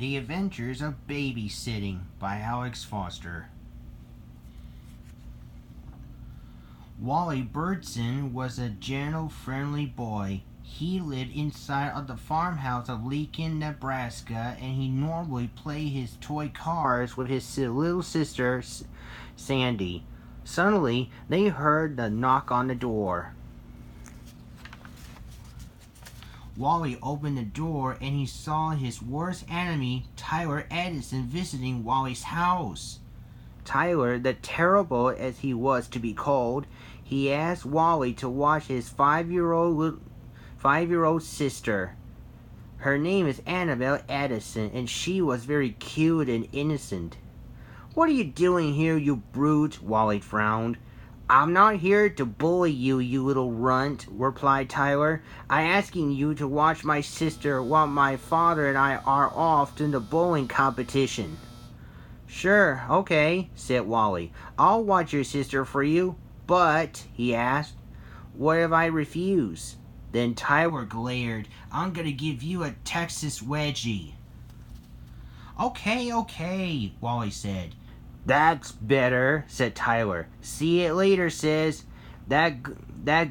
The Adventures of Babysitting by Alex Foster. Wally Birdson was a gentle, friendly boy. He lived inside of the farmhouse of Lincoln, Nebraska, and he normally played his toy cars with his little sister, Sandy. Suddenly, they heard the knock on the door. Wally opened the door and he saw his worst enemy, Tyler Edison, visiting Wally's house. Tyler, the terrible as he was to be called, he asked Wally to watch his five-year-old sister. Her name is Annabelle Edison, and she was very cute and innocent. "What are you doing here, you brute?" Wally frowned. "I'm not here to bully you, you little runt," replied Tyler. "I'm asking you to watch my sister while my father and I are off to the bowling competition." "Sure, okay," said Wally. "I'll watch your sister for you. But," he asked, "what if I refuse?" Then Tyler glared. "I'm gonna give you a Texas wedgie." Okay, Wally said. "That's better," said Tyler. "See you later, sis. That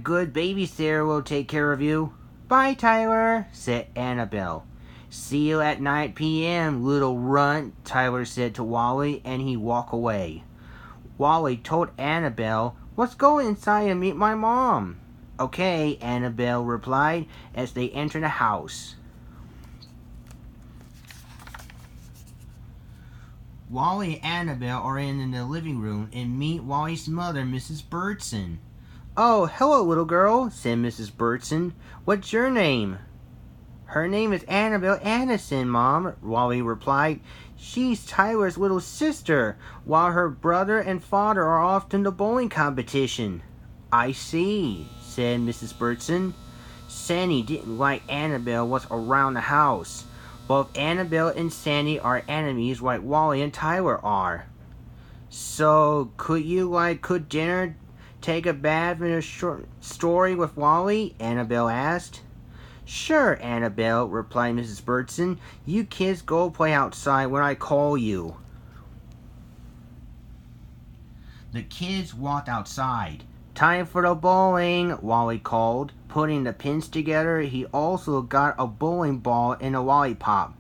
good babysitter will take care of you." "Bye, Tyler," said Annabelle. "See you at 9 p.m., little runt," Tyler said to Wally, and he walked away. Wally told Annabelle, "Let's go inside and meet my mom." "Okay," Annabelle replied as they entered the house. Wally and Annabelle are in the living room and meet Wally's mother, Mrs. Birdson. "Oh, hello, little girl," said Mrs. Birdson. "What's your name?" "Her name is Annabelle Addison, Mom," Wally replied. "She's Tyler's little sister, while her brother and father are off to the bowling competition." "I see," said Mrs. Birdson. Sandy didn't like Annabelle was around the house. Both Annabelle and Sandy are enemies like Wally and Tyler are. "So, could you cook dinner, take a bath, and a short story with Wally?" Annabelle asked. "Sure, Annabelle," replied Mrs. Birdson. "You kids go play outside when I call you." The kids walked outside. "Time for the bowling," Wally called. Putting the pins together, he also got a bowling ball and a lollipop.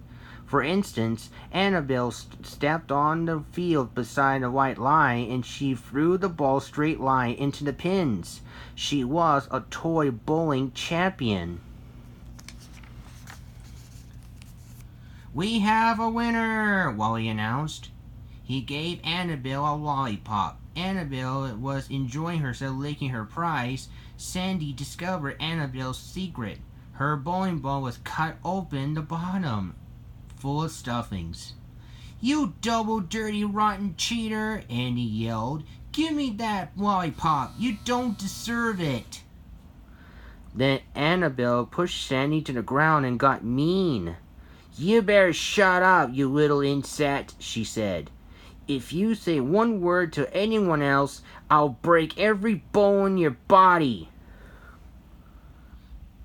For instance, Annabelle stepped on the field beside the white line and she threw the ball straight line into the pins. She was a toy bowling champion. "We have a winner," Wally announced. He gave Annabelle a lollipop. Annabelle was enjoying herself licking her prize. Sandy discovered Annabelle's secret. Her bowling ball was cut open the bottom, full of stuffings. "You double dirty rotten cheater," Andy yelled. "Give me that lollipop. You don't deserve it." Then Annabelle pushed Sandy to the ground and got mean. "You better shut up, you little insect," she said. "If you say one word to anyone else, I'll break every bone in your body."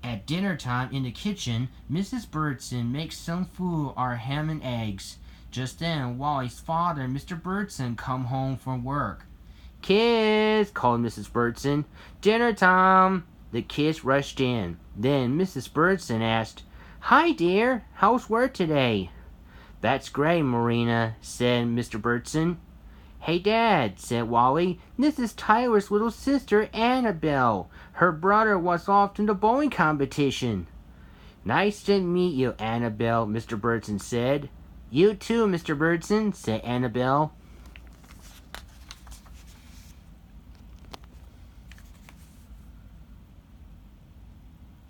At dinner time in the kitchen, Mrs. Birdson makes some food or ham and eggs. Just then, Wally's father, Mr. Birdson, come home from work. "Kids," called Mrs. Birdson, "dinner time." The kids rushed in. Then Mrs. Birdson asked, "Hi, dear. How's work today?" "That's great, Marina," said Mr. Birdson. "Hey, Dad," said Wally. "This is Tyler's little sister, Annabelle. Her brother was off to the bowling competition." "Nice to meet you, Annabelle," Mr. Birdson said. "You too, Mr. Birdson," said Annabelle.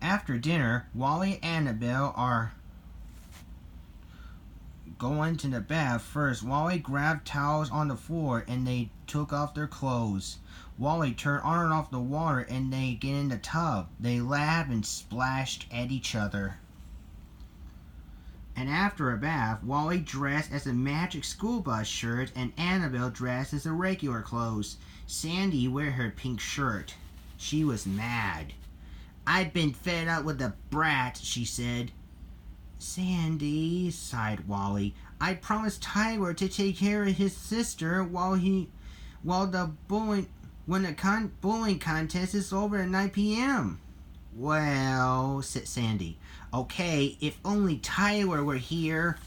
After dinner, Wally and Annabelle are going to the bath. First, Wally grabbed towels on the floor and they took off their clothes. Wally turned on and off the water and they get in the tub. They laughed and splashed at each other. And after a bath, Wally dressed as a magic school bus shirt and Annabelle dressed as a regular clothes. Sandy wore her pink shirt. She was mad. "I've been fed up with the brat," she said. Sandy, sighed Wally. I promised Tyler to take care of his sister while the bowling contest is over at 9 p.m. Well, said Sandy. Okay, if only Tyler were here.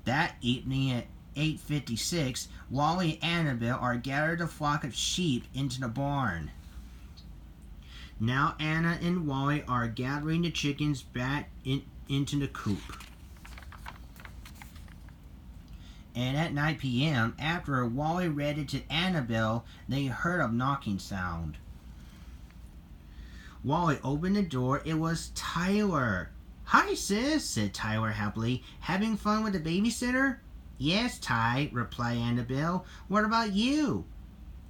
That evening at 8:56, Wally and Annabelle are gathered a flock of sheep into the barn. Now Anna and Wally are gathering the chickens back into the coop. And at 9 p.m., after Wally read it to Annabelle, they heard a knocking sound. Wally opened the door. It was Tyler. Hi, sis, said Tyler happily. Having fun with the babysitter? Yes, Ty, replied Annabelle. What about you?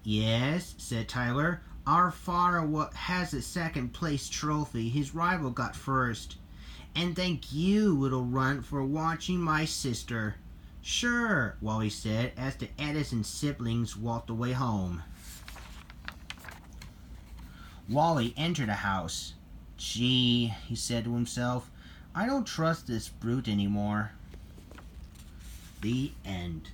Yes, said Tyler. Our father has the second place trophy. His rival got first. And thank you, little runt, for watching my sister. Sure, Wally said as the Edison siblings walked away home. Wally entered the house. Gee, he said to himself, I don't trust this brute anymore. The end.